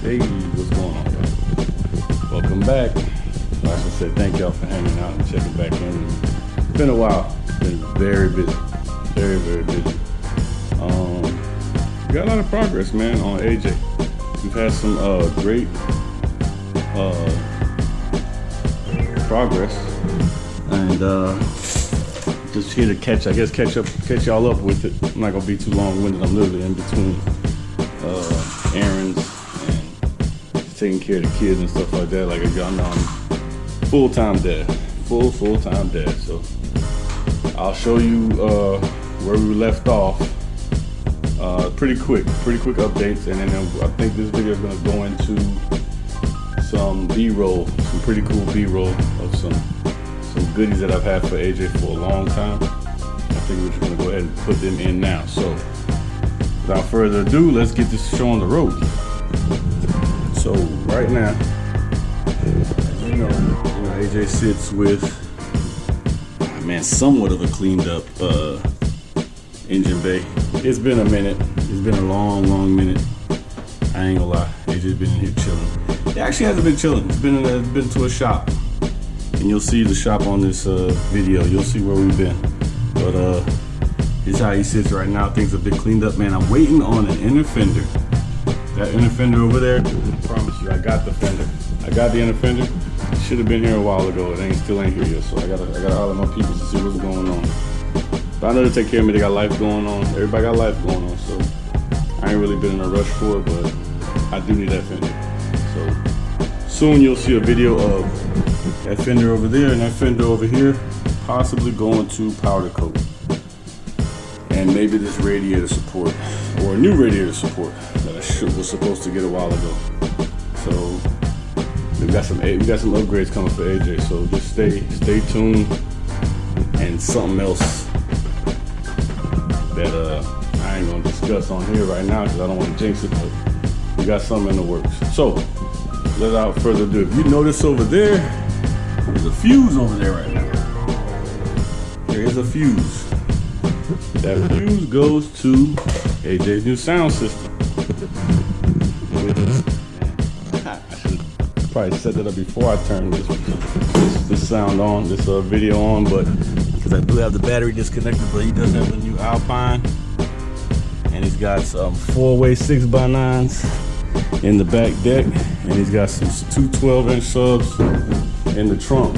Hey, what's going on, y'all? Welcome back. Like I said, thank y'all for hanging out and checking back in. It's been a while. Been very busy. Very, very busy. We got a lot of progress, man, on AJ. We've had some great progress, and just here to catch y'all up with it. I'm not gonna be too long-winded. I'm literally in between errands and taking care of the kids and stuff like that. Like y'all know, I'm full-time dad, full-time dad. So I'll show you where we left off. Pretty quick updates, and then I think this video is gonna go into some B-roll, some pretty cool B-roll of some goodies that I've had for AJ for a long time. I think we're just gonna go ahead and put them in now. So without further ado, let's get this show on the road. So right now, as you know, AJ sits with, man, somewhat of a cleaned up engine bay. It's been a minute. It's been a long minute. I ain't gonna lie. AJ's been in here chilling. It actually hasn't been chilling. It's been to a shop, and you'll see the shop on this video. You'll see where we've been. But here's how he sits right now. Things have been cleaned up, man. I'm waiting on an inner fender. That inner fender over there. I promise you, I got the fender. I got the inner fender. It should have been here a while ago. It still ain't here yet. So I gotta holler at my people to see what's going on. But I know they take care of me. They got life going on. Everybody got life going on. So I ain't really been in a rush for it, but I do need that fender. So soon you'll see a video of that fender over there and that fender over here, possibly going to powder coat. And maybe this radiator support, or a new radiator support that I was supposed to get a while ago. So we got some upgrades coming for AJ. So just stay tuned. And something else that I ain't gonna discuss on here right now because I don't want to jinx it, but we got something in the works. So without further ado, if you notice over there's a fuse over there right now. There is a fuse. That fuse goes to AJ's new sound system. I should probably set that up before I turned this sound on, this video on, but because I do have the battery disconnected, but he does have a new Alpine, and he's got some 4-way 6x9s in the back deck, and he's got some 2 12-inch subs in the trunk,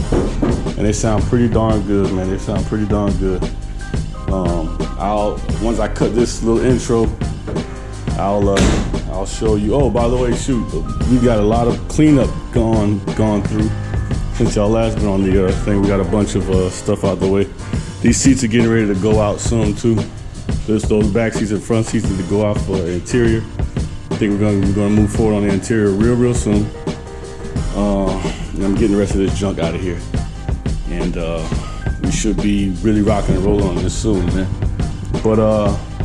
and they sound pretty darn good, man. They sound pretty darn good. Once I cut this little intro, I'll show you. Oh, by the way, shoot, we got a lot of cleanup gone through since y'all last been on the thing. We got a bunch of stuff out the way. These seats are getting ready to go out soon too. Those back seats and front seats need to go out for interior. I think we're gonna move forward on the interior real soon. And I'm getting the rest of this junk out of here, and we should be really rocking and rolling on this soon, man. But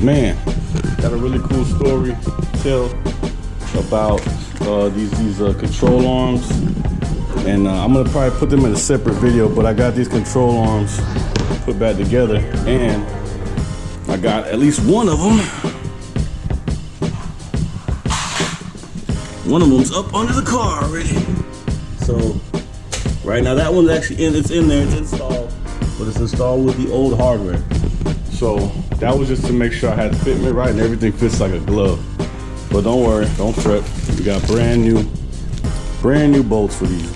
man, got a really cool story to tell about these control arms, and I'm gonna probably put them in a separate video. But I got these control arms put back together, and I got at least one of them. One of them's up under the car already. So right now that one's actually it's in there, it's installed, but it's installed with the old hardware. So that was just to make sure I had the fitment right and everything fits like a glove. But don't worry, don't fret. We got brand new bolts for these.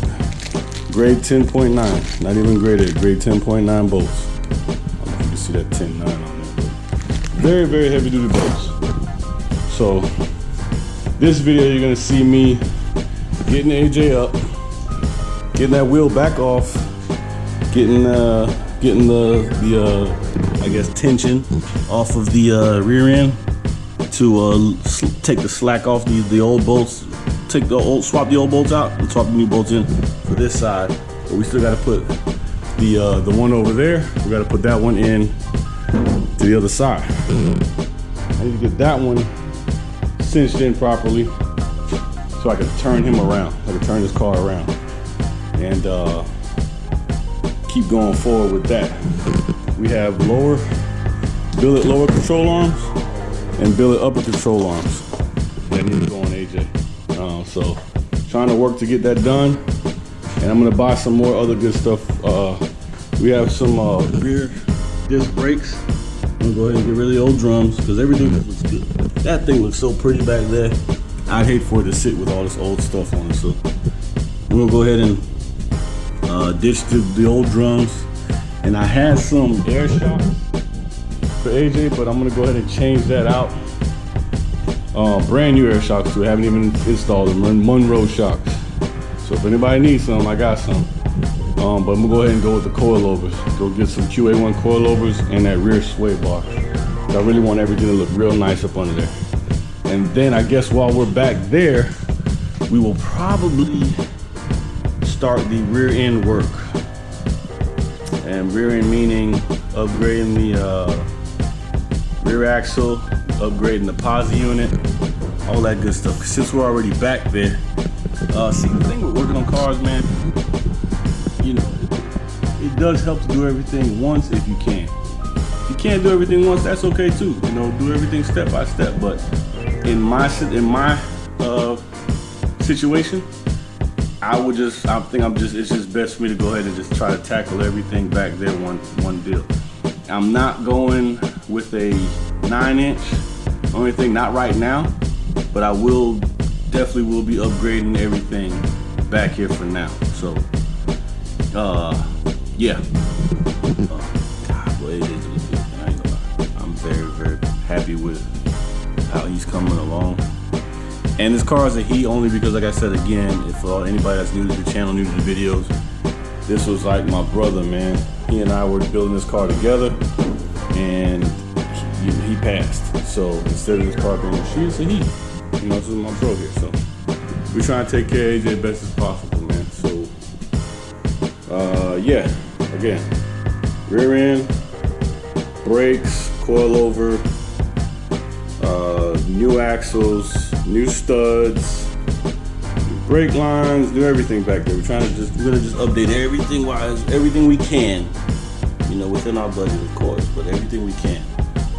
Grade 10.9, not even graded, grade 10.9 bolts. I don't know if you can see that 10.9 on there, but very, very heavy duty bolts. So this video, you're gonna see me getting AJ up, getting that wheel back off, getting the I guess tension off of the rear end to take the slack off the old bolts, swap the old bolts out and swap the new bolts in for this side. But we still got to put the one over there. We got to put that one in to the other side. I need to get that one cinched in properly so I can turn him around. I can turn this car around and keep going forward with that. We have billet lower control arms and billet upper control arms that need to go on AJ. So trying to work to get that done, and I'm gonna buy some more other good stuff. We have some rear disc brakes. I'm gonna go ahead and get rid of the old drums because everything looks good. That thing looks so pretty back there. I'd hate for it to sit with all this old stuff on it. So I'm gonna go ahead and ditch the old drums. And I had some air shocks for AJ, but I'm gonna go ahead and change that out. Brand new air shocks too. I haven't even installed them. Monroe shocks. So if anybody needs some, I got some. But I'm gonna go ahead and go with the coilovers. Go get some QA1 coilovers and that rear sway bar. I really want everything to look real nice up under there. And then I guess while we're back there, we will probably start the rear end work. And rear end meaning upgrading the rear axle, upgrading the posi unit, all that good stuff. Since we're already back there, see, the thing with working on cars, man, you know, it does help to do everything once if you can. If you can't do everything once, that's okay too. You know, do everything step by step. But in my situation, it's just best for me to go ahead and just try to tackle everything back there one deal. I'm not going with a 9-inch or anything, not right now, but I definitely will be upgrading everything back here for now. So, yeah. God, boy, it is a little bit, I ain't gonna lie. I'm very, very happy with how he's coming along. And this car is a he only because, like I said again, if anybody that's new to the channel, new to the videos, this was like my brother, man. He and I were building this car together, and he passed. So instead of this car being a she, it's a he. You know, this is my bro here. So we're trying to take care of AJ as best as possible, man. So, yeah, again, rear end, brakes, coilover, new axles, new studs, new brake lines, do everything back there. We're gonna just update everything we can, you know, within our budget, of course, but everything we can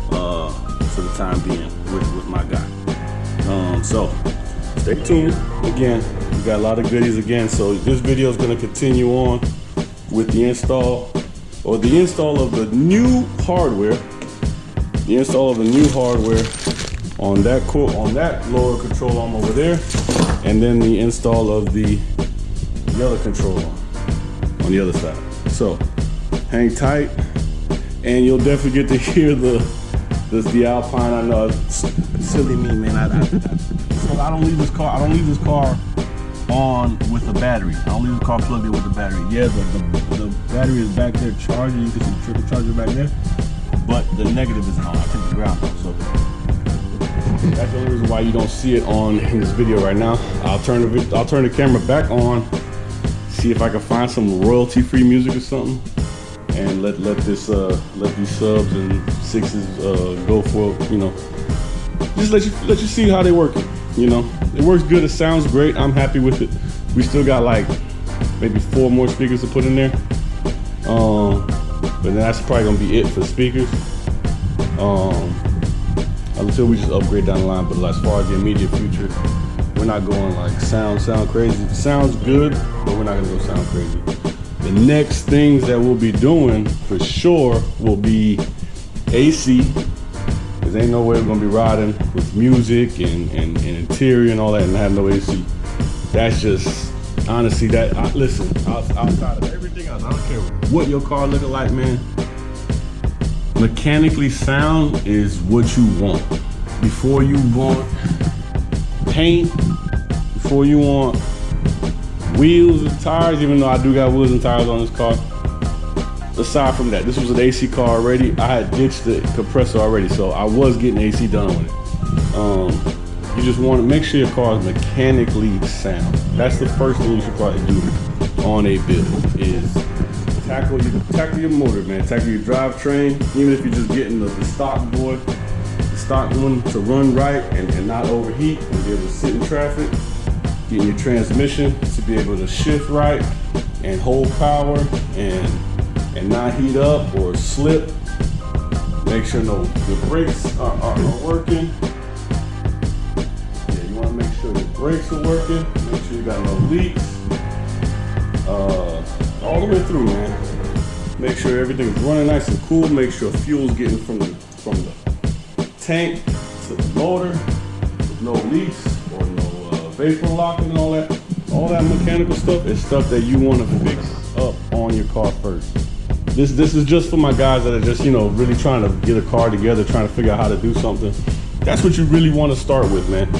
for the time being with my guy. So stay tuned. Again, we got a lot of goodies again. So this video is gonna continue on with the install of the new hardware. The install of the new hardware on that lower control arm over there, and then the install of the other control arm on the other side. So hang tight, and you'll definitely get to hear the Alpine. I know it's silly me, man. So I don't leave this car on with the battery. I don't leave the car plugged in with the battery. Yeah, the battery is back there charging. You can see the trickle charger back there, but the negative isn't on. I took the ground off, so that's the only reason why you don't see it in this video right now. I'll turn the camera back on, see if I can find some royalty-free music or something, and let these subs and sixes go for, you know, just let you see how they work. You know, it works good. It sounds great. I'm happy with it. We still got like maybe 4 more speakers to put in there, but then that's probably gonna be it for speakers. Until we just upgrade down the line. But as far as the immediate future, we're not going like sound crazy. It sounds good, but we're not gonna go sound crazy. The next things that we'll be doing for sure will be AC, because ain't no way we're gonna be riding with music and interior and all that and have no AC. That's just, honestly, listen, outside of everything else, I don't care what your car looking like, man. Mechanically sound is what you want. Before you want paint, before you want wheels and tires, even though I do got wheels and tires on this car. Aside from that, this was an AC car already. I had ditched the compressor already, so I was getting AC done with it. You just want to make sure your car is mechanically sound. That's the first thing you should probably do on a build, is tackle your motor, man. Tackle your drivetrain. Even if you're just getting the stock one to run right and not overheat and be able to sit in traffic. Getting your transmission to be able to shift right and hold power and not heat up or slip. Make sure the brakes are working. Yeah, you want to make sure the brakes are working, make sure you got no leaks. All the way through, man. Make sure everything's running nice and cool. Make sure fuel's getting from the tank to the motor with no leaks or no vapor locking and all that. All that mechanical stuff is stuff that you want to fix up on your car first. This is just for my guys that are just, you know, really trying to get a car together, trying to figure out how to do something. That's what you really want to start with, man.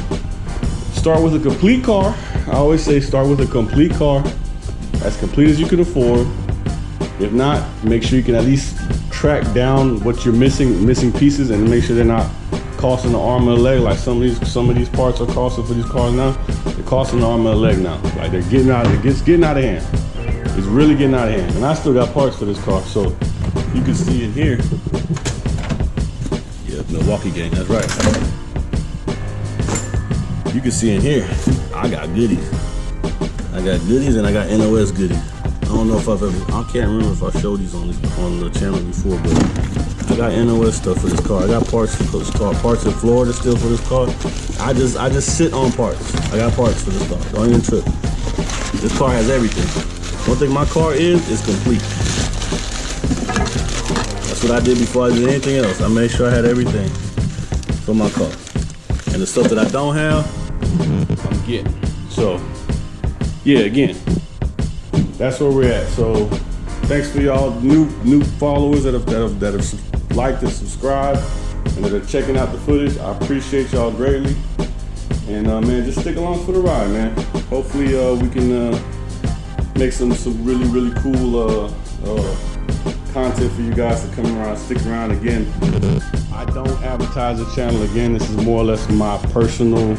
Start with a complete car. I always say start with a complete car, as complete as you can afford. If not, make sure you can at least track down what you're missing pieces, and make sure they're not costing the arm and a leg like some of these parts are costing for these cars now. They're costing the arm and a leg now. Like they're getting out of hand. It's really getting out of hand. And I still got parts for this car, so you can see in here. Yeah, Milwaukee gang, that's right. You can see in here, I got goodies. I got goodies and I got NOS goodies. I don't know if I can't remember if I showed these on the channel before, but I got NOS stuff for this car. I got parts for this car, parts in Florida still for this car. I just sit on parts. I got parts for this car. Don't even trip. This car has everything. One thing my car is complete. That's what I did before I did anything else. I made sure I had everything for my car. And the stuff that I don't have, I'm getting. So, yeah, again, that's where we're at. So, thanks for y'all new followers that have liked and subscribed and that are checking out the footage. I appreciate y'all greatly. And man, just stick along for the ride, man. Hopefully we can make some really cool content for you guys to come around, stick around. Again, I don't advertise the channel. Again, this is more or less my personal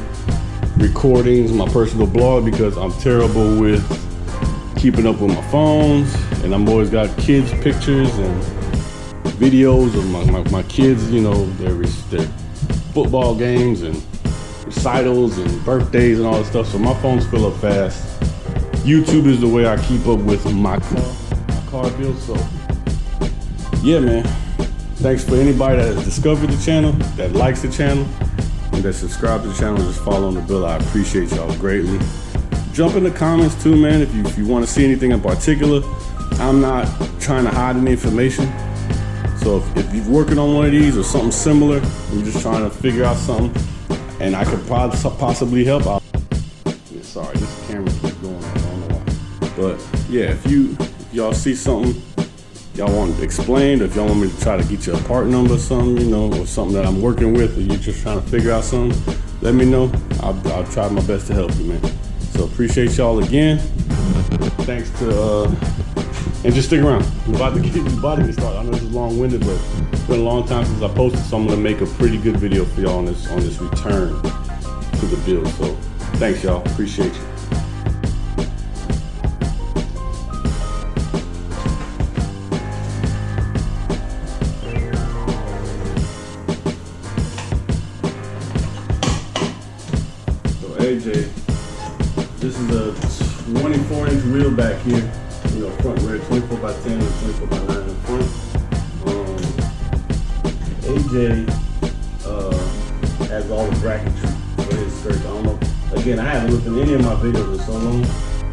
recordings, my personal blog, because I'm terrible with keeping up with my phones, and I'm always got kids pictures and videos of my kids, you know, their football games and recitals and birthdays and all that stuff, so my phones fill up fast. YouTube is the way I keep up with my car build. So yeah, man, thanks for anybody that has discovered the channel, that likes the channel, and that subscribed to the channel, just following the bill. I appreciate y'all greatly. Jump in the comments too, man, if you want to see anything in particular. I'm not trying to hide any information. So if you're working on one of these or something similar, and you're just trying to figure out something, and I could possibly help out. Sorry, this camera keeps going. I don't know why. But yeah, if y'all see something y'all want explained, if y'all want me to try to get you a part number or something, you know, or something that I'm working with, or you're just trying to figure out something, let me know. I'll try my best to help you, man. So appreciate y'all again. Thanks to and just stick around. I'm about to get started. I know this is long-winded, but it's been a long time since I posted, so I'm gonna make a pretty good video for y'all on this return to the build. So thanks, y'all. Appreciate you. So AJ, this is a 24-inch wheel back here. You know, front rear, 24 by 10 and 24 by 9 in the front. AJ has all the bracketry for his skirt. I don't know. Again, I haven't looked at any of my videos in so long.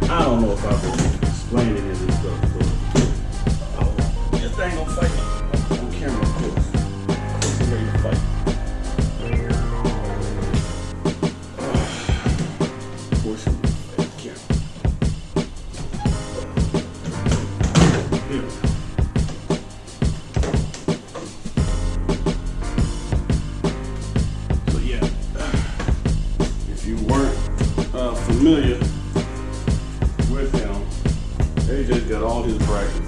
I don't know if I've been explaining any of this stuff. So, this thing gonna fight me on camera, of course. Of course, I'm ready to fight. Of course, I'm ready to fight the camera. So yeah, if you weren't familiar with him, AJ's got all his brackets.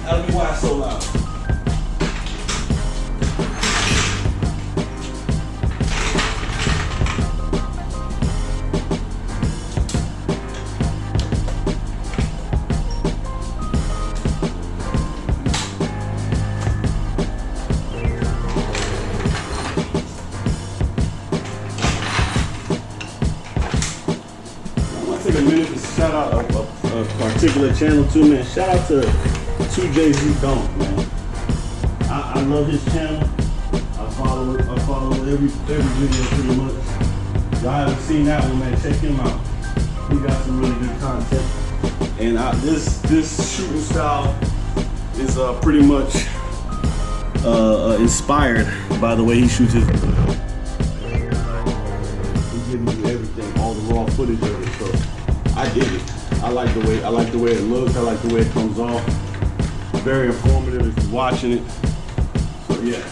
That'll be why it's so loud. Take a minute to shout out a particular channel too, man. Shout out to 2JZ Donk, man. I love his channel. I follow every video pretty much. Y'all haven't seen that one, man. Check him out. He got some really good content. And this shooting style is pretty much inspired by the way he shoots his. He's giving you everything, all the raw footage of it. So I dig it. I like the way it looks. I like the way it comes off. Very informative if you're watching it. So yeah,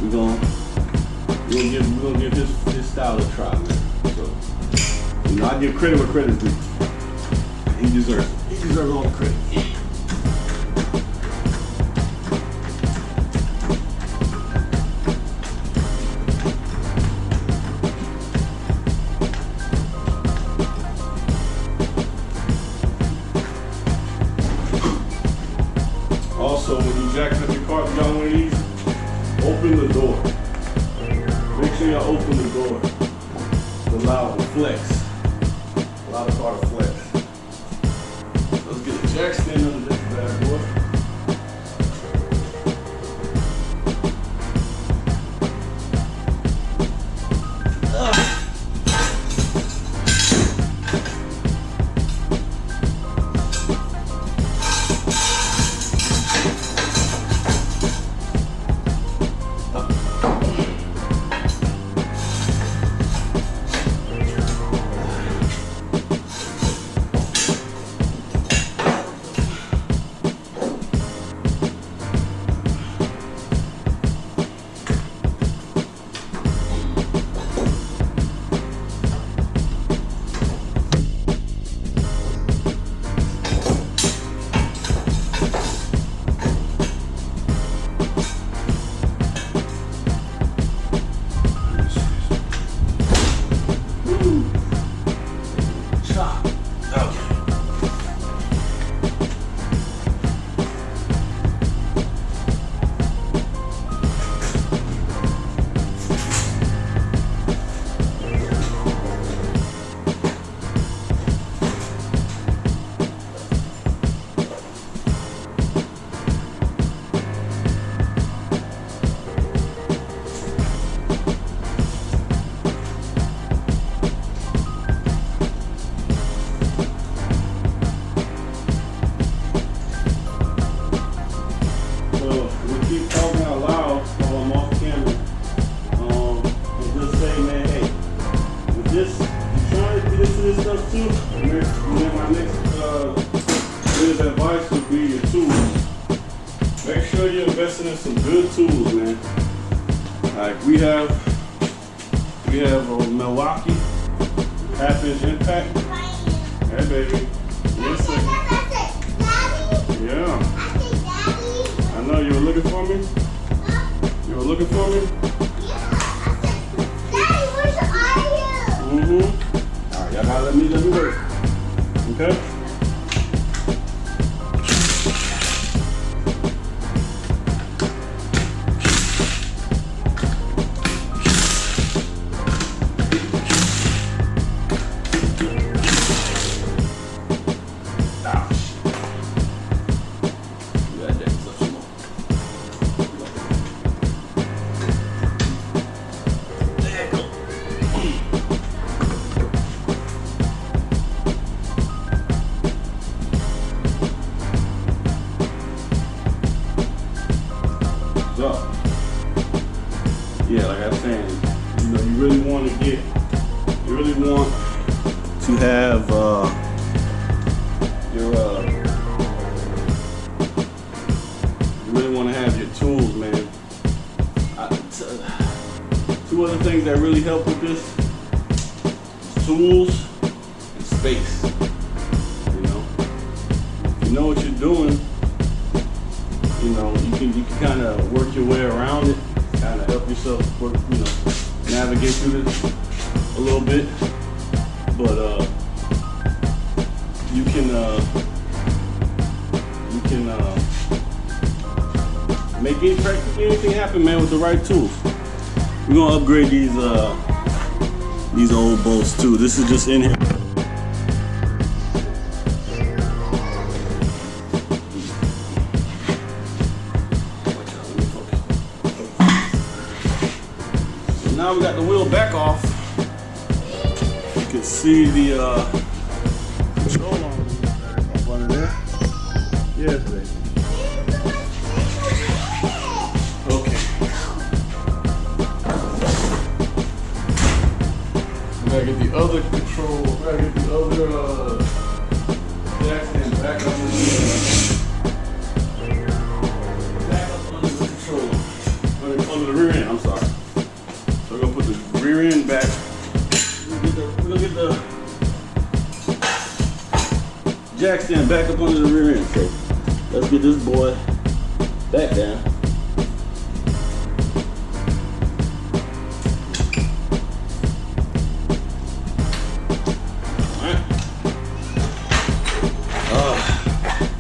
we're gonna give this style a try, man. So you know, I give credit where credit's due. He deserves it. He deserves all the credit. Also, when you jacking up your car, if y'all one of these, open the door. Make sure y'all open the door to allow it to flex. Allow the car to flex. Let's get the jack stand under this bad boy. Advice would be your tools. Make sure you're investing in some good tools, man. Like we have a Milwaukee half-inch impact. Hey, baby. Yes, sir. Yeah. I know you were looking for me. You were looking for me. Daddy, where's the audio? All right, y'all gotta let me work. Okay. So, yeah, like I was saying, you know, you really want to have you really want to have your tools, man. Two other things that really help with this is tools and space. You know what you're doing, You know, you can kind of work your way around it, kind of help yourself work, you know, navigate through this a little bit. But you can make practically anything happen, man, with the right tools. We're gonna upgrade these old bolts too. This is just in here. Now we got the wheel back off. You can see the control arm up under there. Yes, baby. Okay. We gotta get the other control. We gotta get the other jack stand back up under the controller. Under the rear end. I'm sorry. We're gonna put the rear end back. We're gonna get the jack stand back up under the rear end. So let's get this boy back down. Alright.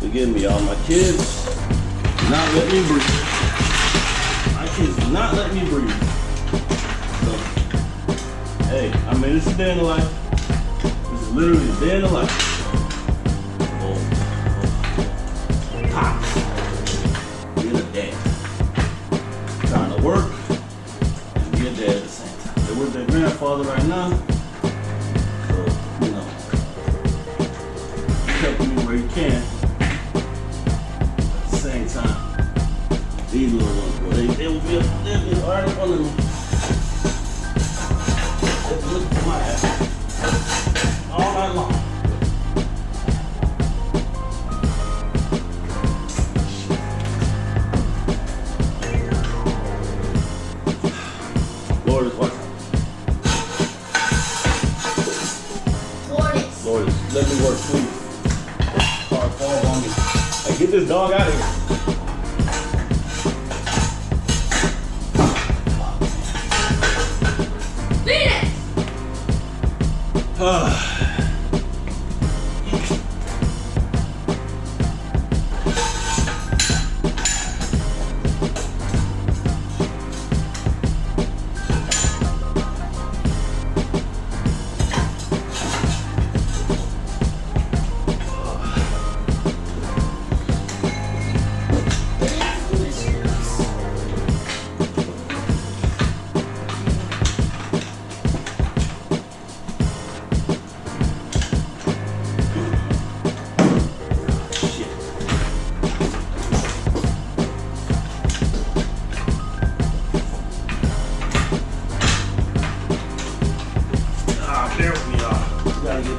Forgive me, y'all. My kids not let me breathe. My kids do not let me breathe. Hey, I mean, this is a day in the life. This is literally a day in the life. Pops. Being a dad. Trying to work and be a dad at the same time. They're with their grandfather right now. So, you know, he's helping me where he can. At the same time, these little ones, boy, they'll be right up under me. Look at my ass all night long. Lord is watching. Lord, let me work, please. Hard fall on me. Hey, get this dog out of here.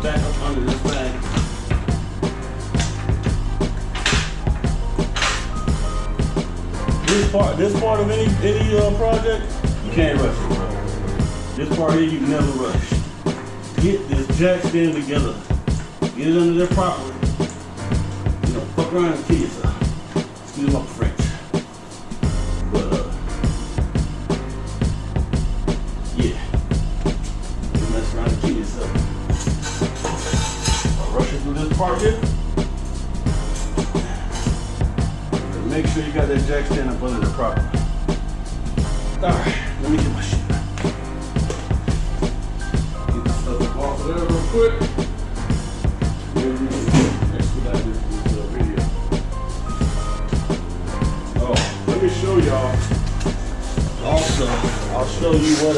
Back up under this bag. This part of any project, you can't rush it, bro. This part here, you never rush. Get this jack stand together. Get it under there properly. You know, fuck around and kill yourself. Excuse my French. But yeah. You mess around and kill yourself. Rushing through this part here. Make sure you got that jack stand up under the properly. Alright, let me get my shit. Get this stuff off of there real quick. Maybe we can expedite this video. Oh, let me show y'all. Also, I'll show you what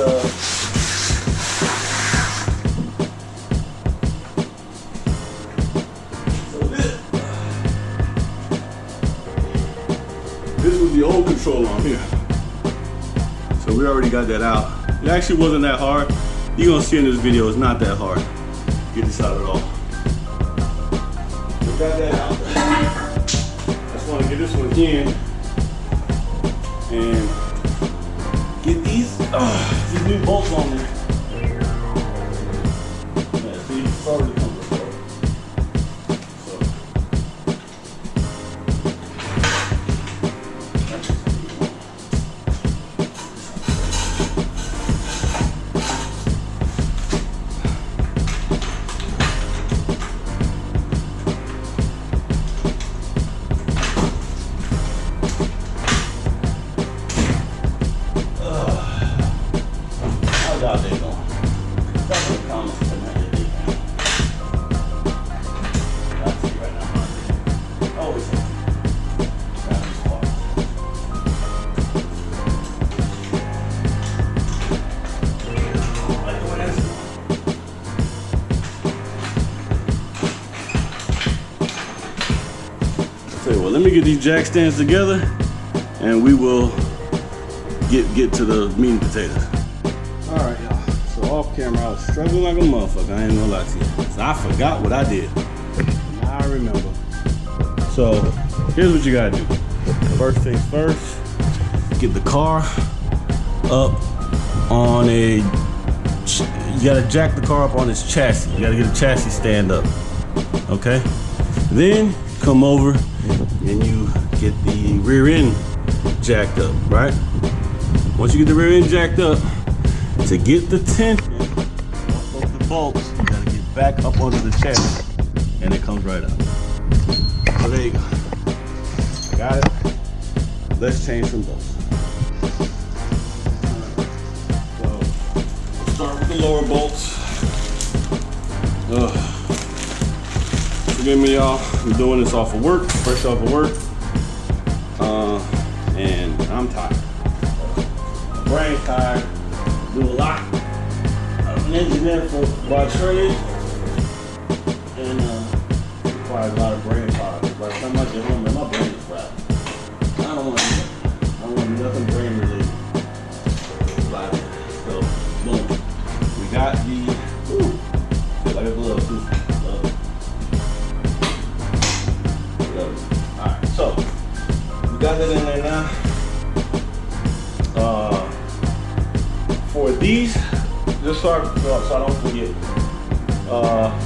this was the old control arm here. So we already got that out. It actually wasn't that hard. You're gonna see in this video, it's not that hard. Get this out at all. We got that out. I just wanna get this one in and get these new bolts on there. Yeah, see, it's already come apart. So Tell you what, let me get these jack stands together and we will get to the meat and potatoes. All right, y'all. So off camera, I was struggling like a motherfucker. I ain't gonna lie to you. So I forgot what I did. Now I remember. So here's what you gotta do. First things first, get the car up on a, you gotta jack the car up on its chassis. You gotta get a chassis stand up, okay? Then come over and you get the rear end jacked up, right? Once you get the rear end jacked up, to get the tension off of the bolts, you gotta get back up onto the chassis and it comes right out. So there you go. Got it? Let's change some bolts. So, start with the lower bolts. Forgive me, y'all. I'm doing this off of work, fresh off of work. And I'm tired. Brain tired. Do a lot. I'm an engineer by trade. And requires a lot of brain power. By the time I get home, man, my brain is fried. I don't want to do that. I don't want nothing brain related. So, boom. We got the, feel like a glove too. Alright, so we got that in there now. For these, just so I don't forget,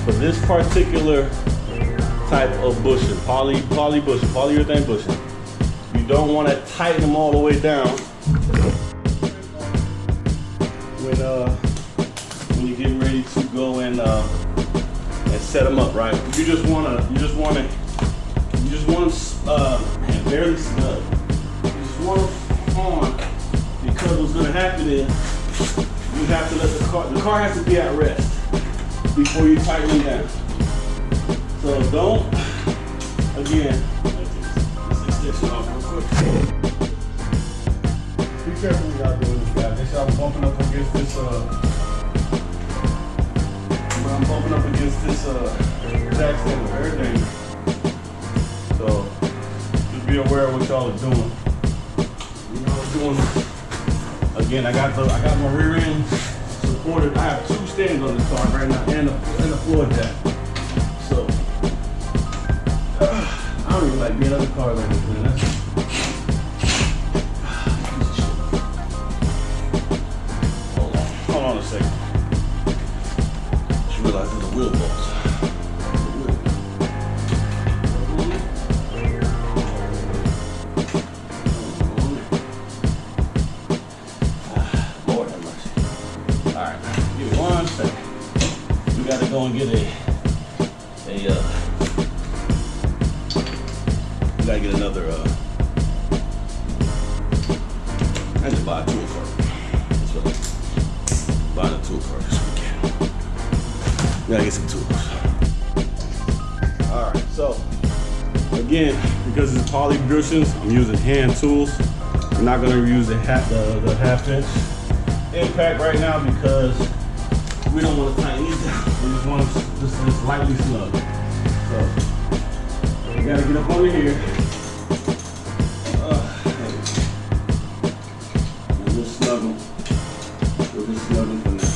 for this particular type of bushing, polyurethane bushing, you don't want to tighten them all the way down when you're getting ready to go and set them up, right? You just want to barely snug. You just want them on, because what's going to happen is you have to let the car has to be at rest before you tighten them down. So don't, again, let's extension off real quick. Be careful when y'all doing this, guys. This y'all bumping up against this, I'm bumping up against this jack stand, very dangerous. So just be aware of what y'all are doing. You know what I'm doing. Again, I got my rear end supported. I have two stands on this car right now and a floor jack. So I don't even like being other cars like this, man. Hold on a second. Just realized there's a wheel bolts. Go and get you gotta get another, I just buy a tool cart. That's what I'm buying a tool cart this weekend. Gotta get some tools. Alright, so again, because it's poly bushings, I'm using hand tools. I'm not gonna use the half-inch impact right now because we don't want to tighten these down. We just want them just lightly snug. So you gotta get up under here. And just snug them. We'll just snug them from there.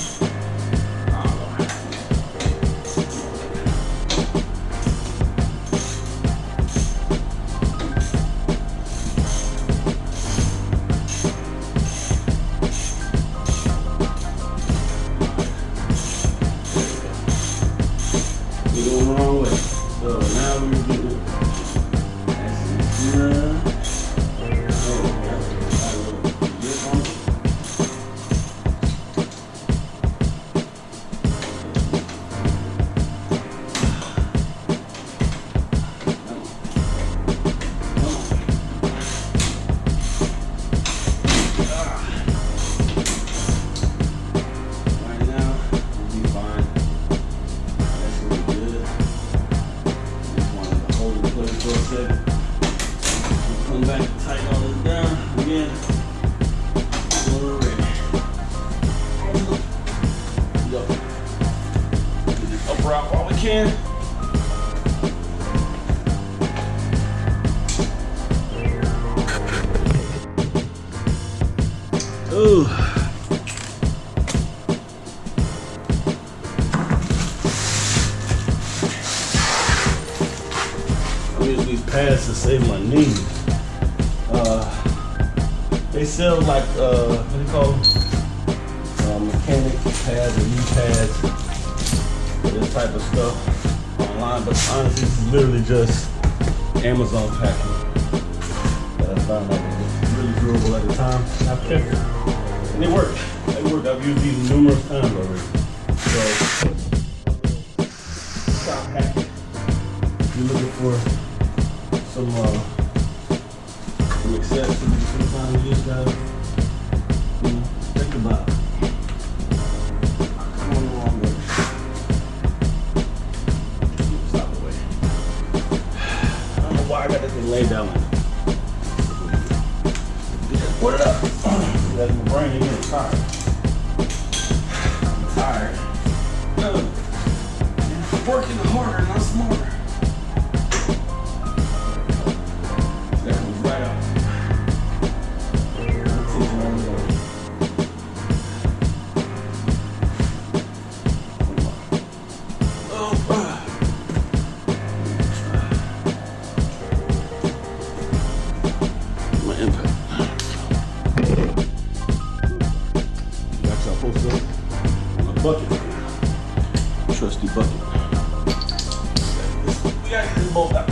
Going the wrong way. So now we're getting it. Ooh. I'm using these pads to save my knees. They sell like what do you call them? Mechanic pads or knee pads for this type of stuff online, but honestly, this is literally just Amazon packing that I found out was really durable at the time. I've kept it, and they work. They work. I've used these numerous times already. So, stop hacking. If you're looking for some accessories, sometimes you just gotta think about it. Come on the wrong way. Stop the way. I don't know why I got that thing laid down. Just put it up. That's my brain ain't getting tired. I'm tired. I'm working harder, not smarter. That comes right out. Bucket. Trusty bucket. We gotta get this bolt out.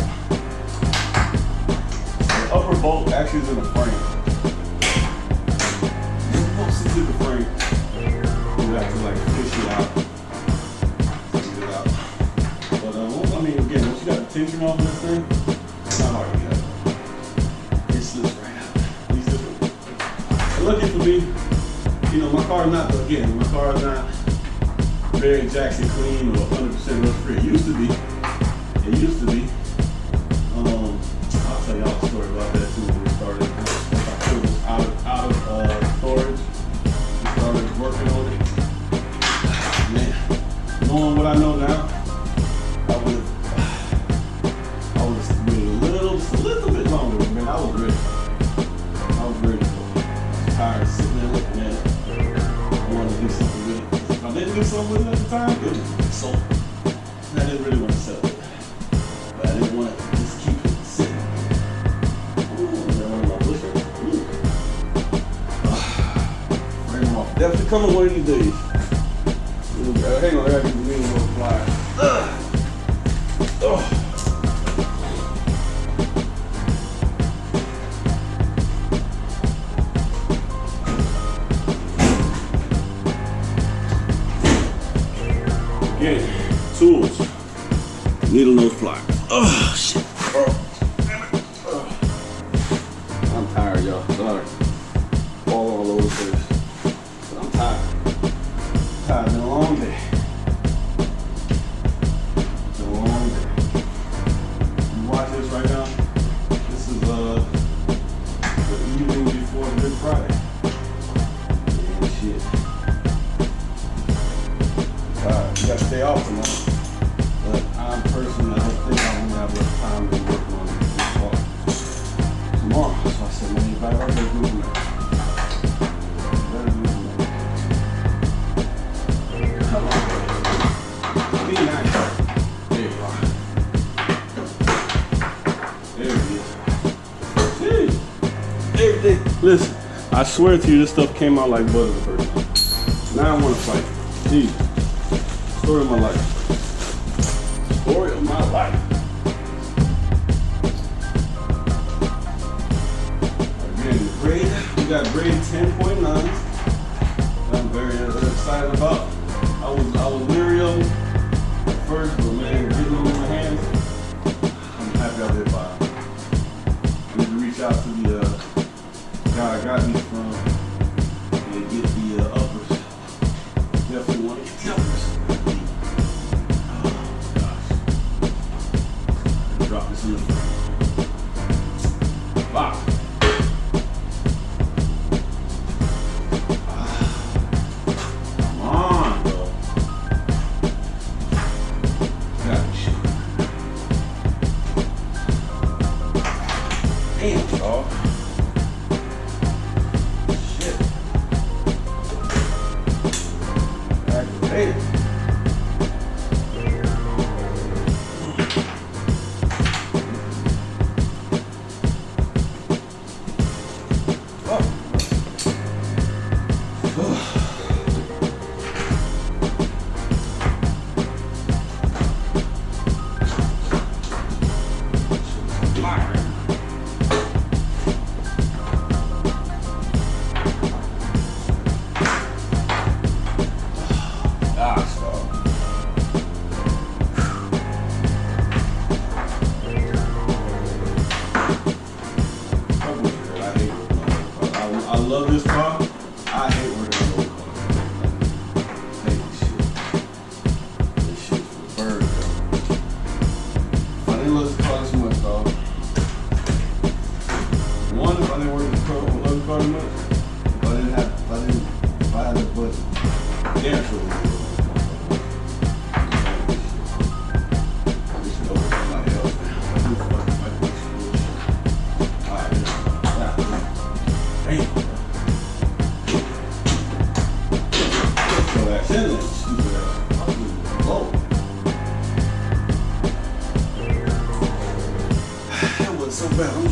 The upper bolt actually is in the frame. Once you get the frame, you have to like push it out. Get it out. But I mean, again, once you got the tension off of this thing, it's not hard to get out. It slips right out. Lucky for me, you know, my car is not very Jackson clean or 100% rust free. It used to be. I'll tell y'all a story about that too when we started. I put this out of storage. We started working on it. Man, knowing what I know now, I would have waited just a little bit longer. Man, I was ready. I was tired of sitting there looking at it. I wanted to do something with it. If I didn't do something with it at the time, it would be sold. And I didn't really want to sell it. But I didn't want to just keep it sitting. Frame off. Definitely coming one of these days. Hang on, I gotta get the wing little pliers. Again, tools. Needle nose pliers. Oh shit. I'm tired, y'all. Sorry. Fall all over the place. But I'm tired. It's been a long day. It's been a long day. You watch this right now. This is the evening before Good Friday. And shit. You gotta stay off tonight. But I'm personally, I don't think I'm gonna have enough time to work on this car tomorrow. So I said, man, you better do it tonight. Come on, baby. Be nice. There you are. There it is. Everything. Listen, I swear to you, this stuff came out like butter the first time. Now I want to fight. Jeez. Story of my life. Story of my life. Again, grade. We got grade 10.9. I'm very excited about. I was leery of them at first, but man, getting them in my hands, I'm happy I did buy them. I need to reach out to the guy I got these from and get the uppers. Definitely want to get the uppers. Drop this in the front. Wow. Come on, bro. Got shit. Damn, dog. Shit.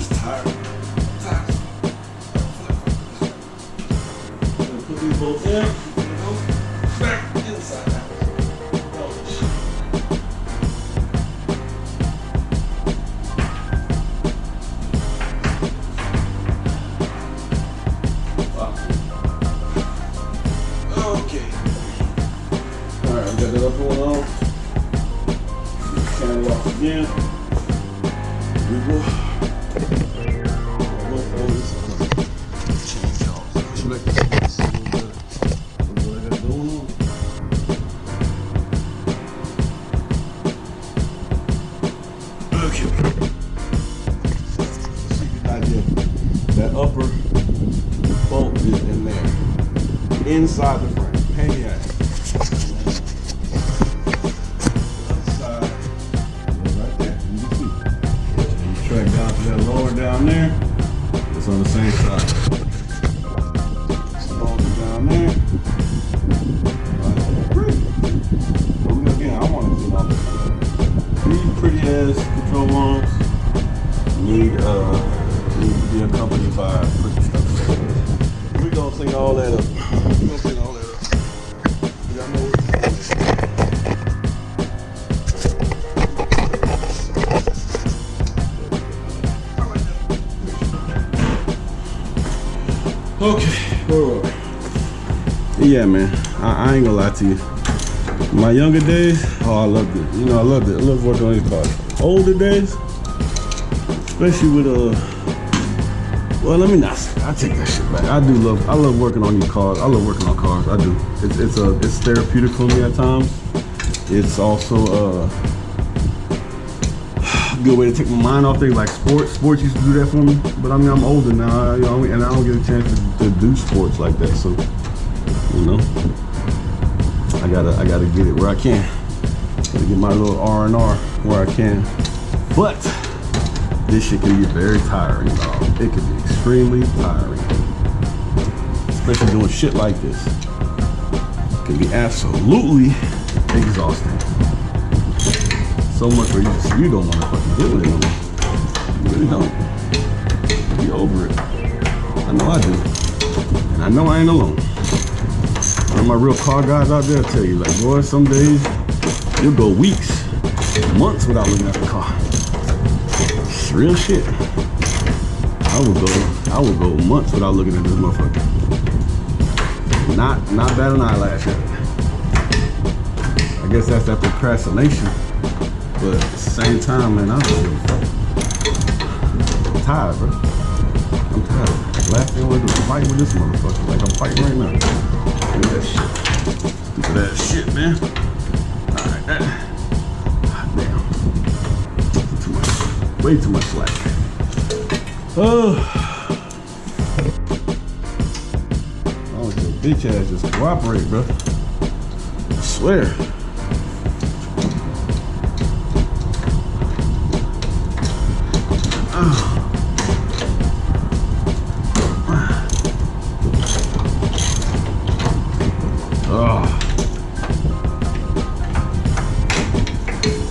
just tired. I'm tired. Put these bolts in. Back inside out. Oh, shit. Okay. Alright, I got that up going on. Channel off again. We go. Change off. Select this a little bit. What I got going on. Okay. See the idea. That upper bolt is in there. Inside the frame. Pain in the ass. Track down to that lower down there. It's on the same side. Lower down there. Right. Again, I want to do all this. These pretty ass control arms need to be accompanied by pretty stuff. We gonna sing all that up. We gonna sing all that up. Y'all know what okay, where were we? Yeah, man, I ain't gonna lie to you. My younger days, oh, I loved it. You know, I loved it. I loved working on these cars. Older days, especially with well, let me not say, I take that shit back. I love working on these cars. I love working on cars. I do. It's therapeutic for me at times. It's also a good way to take my mind off things like sports. Sports used to do that for me, but I mean, I'm older now, you know, and I don't get a chance to do sports like that. So, you know, I gotta get it where I can. Gotta get my little R&R where I can. But this shit can be very tiring, dog. It can be extremely tiring, especially doing shit like this. It can be absolutely exhausting. So much where you don't want to fucking do it anymore. You really don't. Be over it. I know I do. And I know I ain't alone. One of my real car guys out there tell you, like, boy, some days you'll go weeks, months without looking at the car. It's real shit. I would go months without looking at this motherfucker. Not bat an eyelash at it. I guess that's that procrastination. But at the same time, man, I'm tired, bro. I'm tired. Last thing I want to do is fight with this motherfucker. Like I'm fighting right now. Look at that shit. Stupid ass shit, man. Alright, God damn. Too much. Way too much slack. Oh. Oh, your bitch ass just cooperate, bro. I swear.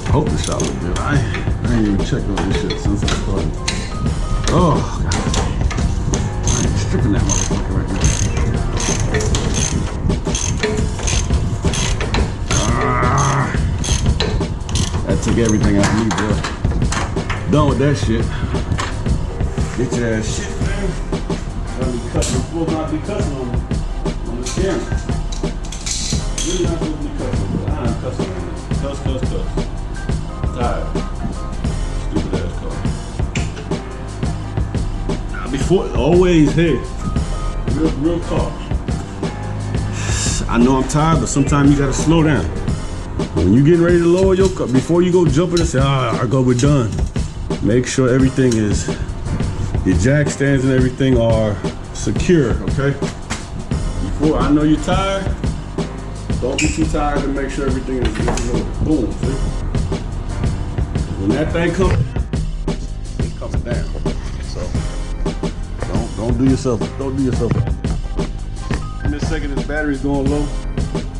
I hope the shot look good. I ain't even checked on this shit since I started. Oh, God. I ain't stripping that motherfucker right now. That took everything out of me, bro. Done with that shit. Get your ass shit, man. Gotta be cutting. I'm supposed not to be cutting on this camera. Really not supposed to be cussing, but I'm cussing on this. Cuss. Tired. Stupid ass car. Now before, always, hey, real talk. I know I'm tired, but sometimes you gotta slow down. When you getting ready to lower your car, before you go jumping and say, we're done. Make sure everything is, your jack stands and everything are secure, okay? Before, I know you're tired. Don't be too tired to make sure everything is boom, see? When that thing comes, it's coming down. So don't do yourself. Don't do yourself. In this second, this battery's going low.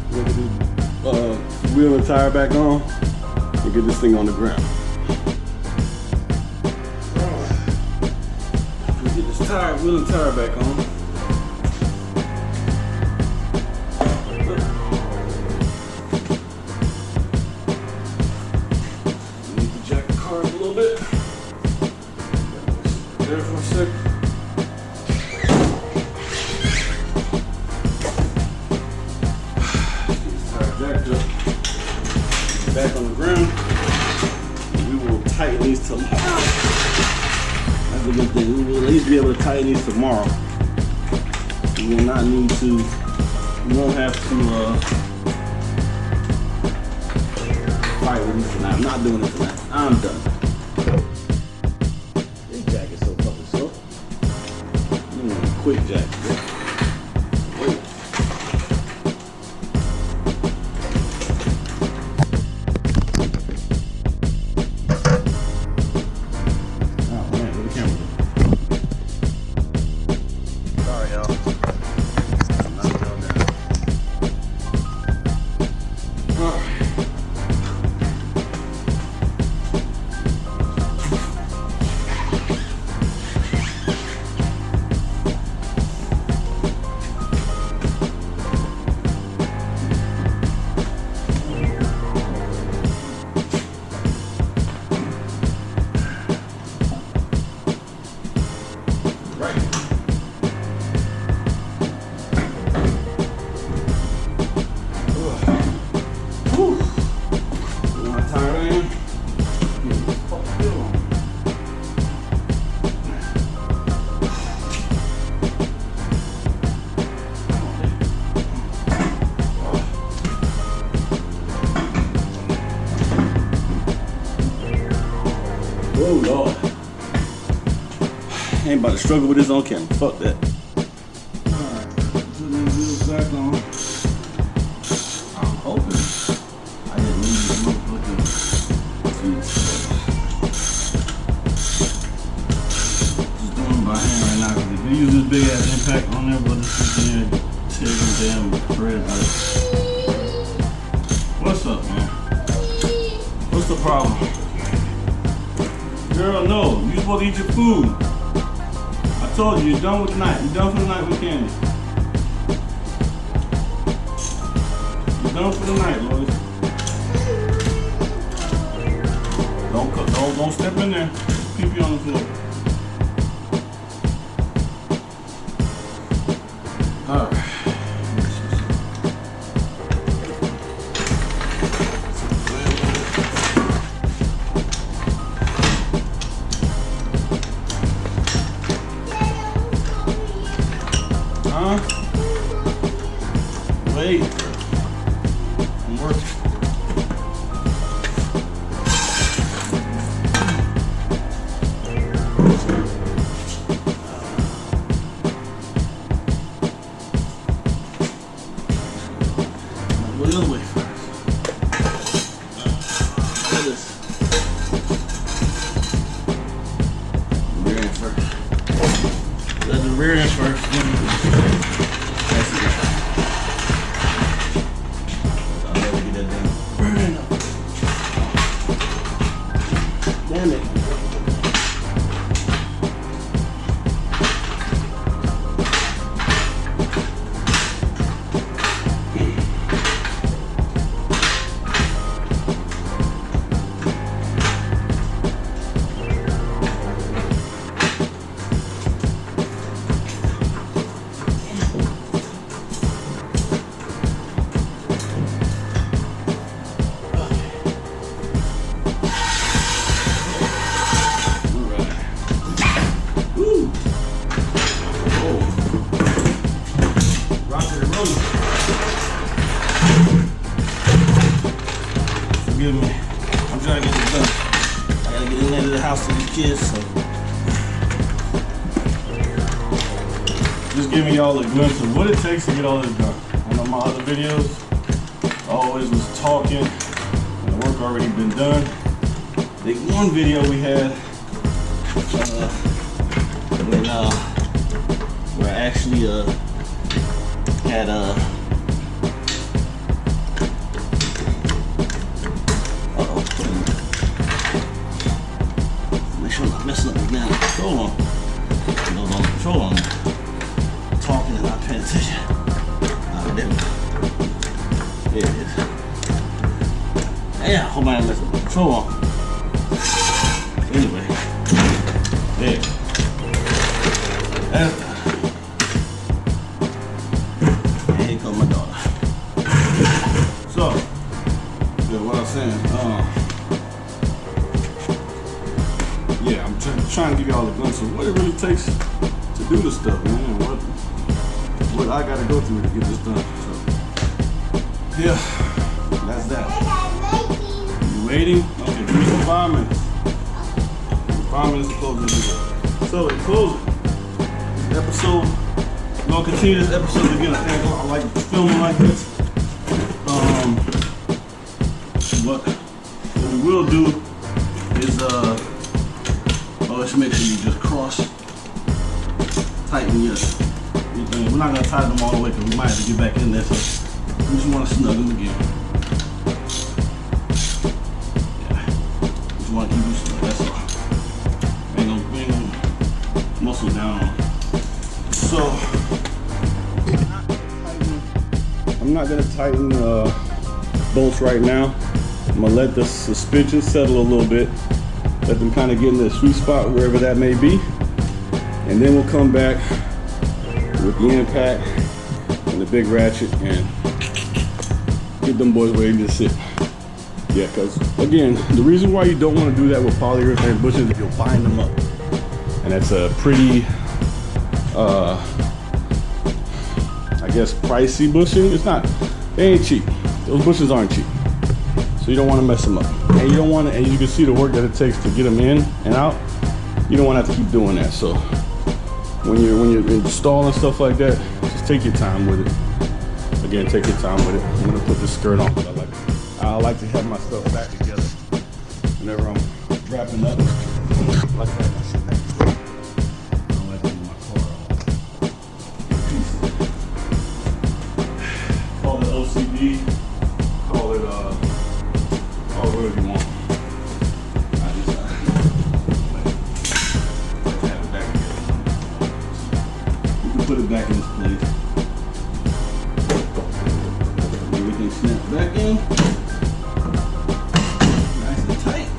We'll get this wheel and tire back on and get this thing on the ground. tire, wheel and tire back on. Need to jack the car up a little bit. There for a sec. Jacked up, back on the ground. We will tighten these tomorrow. That's a good thing. We will at least be able to tighten these tomorrow. We will not need to. We won't have to fight with these tonight. I'm not doing it tonight. I'm done. This jack is so fucking slow. Quick jack. Wait. Oh Lord. Ain't about to struggle with this on camera. Fuck that. Alright, put these wheels back on. I'm hoping I didn't leave this motherfucker. Just doing it by hand right now, because if you use this big ass impact on there, but this is there, tear them damn thread out. What's up, man? What's the problem? Girl, no, you're supposed to eat your food. I told you, you're done with the night. You're done for the night with candy. You're done for the night, Lloyd. Don't step in there. Pee pee on the floor. All right. Wait. I'm working. Go the other way first. Look at this. Rear end first. Let the rear end first. That's it. Damn it. Forgive me. I'm trying to get this done. I gotta get in there to the house with these kids, so. Just giving y'all a glimpse of what it takes to get all this done. I know my other videos, I always was talking, and the work already been done. The one video we had, where I actually had make sure I'm not messing up this now. Control on. Those on the control control on. Anyway, there. That's done. And here comes my daughter. So, yeah, what I was saying, yeah, I'm trying to give y'all a glimpse of what it really takes to do this stuff, man, and what I gotta go through to get this done. So, yeah, that's that. You waiting? Okay, give me 5 minutes. 5 minutes to close this video. So, in closing, episode, we're gonna continue this episode again. I like filming like this. What we will do is, let's make sure you just cross, tighten your thing. We're not gonna tighten them all the way because we might have to get back in there. So we just want to snug them again. Yeah, just want to keep them snug. That's all. Ain't gonna muscle down on. So I'm not gonna tighten bolts right now. I'm gonna let the suspension settle a little bit, let them kind of get in the sweet spot wherever that may be, and then we'll come back with the impact and the big ratchet and get them boys ready to sit. Yeah, because again, the reason why you don't want to do that with polyurethane bushings is you'll bind them up, and that's a pretty I guess pricey bushing. It's not, they ain't cheap. Those bushes aren't cheap. So you don't want to mess them up, and you don't want to. And you can see the work that it takes to get them in and out. You don't want to have to keep doing that. So when you're installing stuff like that, just take your time with it. Again, take your time with it. I'm gonna put this skirt on. I like to have my stuff back together whenever I'm wrapping up like that. I don't like to move my car off. Call it OCD. Call it whatever you want. I just have it back together. You can put it back in its place. Everything snaps back in. Nice and tight.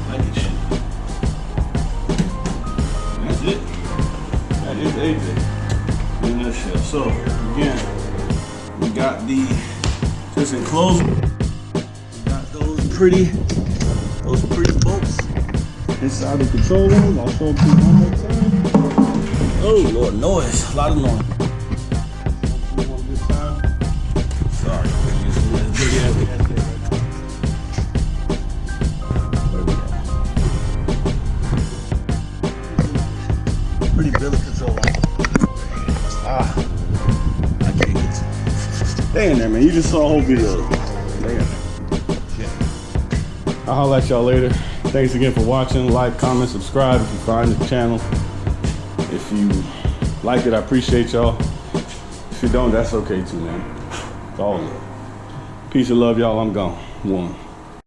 Like it should. That's it. That is AJ in a nutshell. So again, we got the just in closing. Pretty bolts inside the control room. I'll show them to you one more time. Oh Lord, noise, a lot of noise. Sorry, pretty billet control room. I can't get to. Stay in there, man. You just saw a whole video. Stay in there. I'll holler at y'all later. Thanks again for watching. Like, comment, subscribe if you find the channel. If you like it, I appreciate y'all. If you don't, that's okay too, man. It's all love. Peace and love, y'all. I'm gone. One.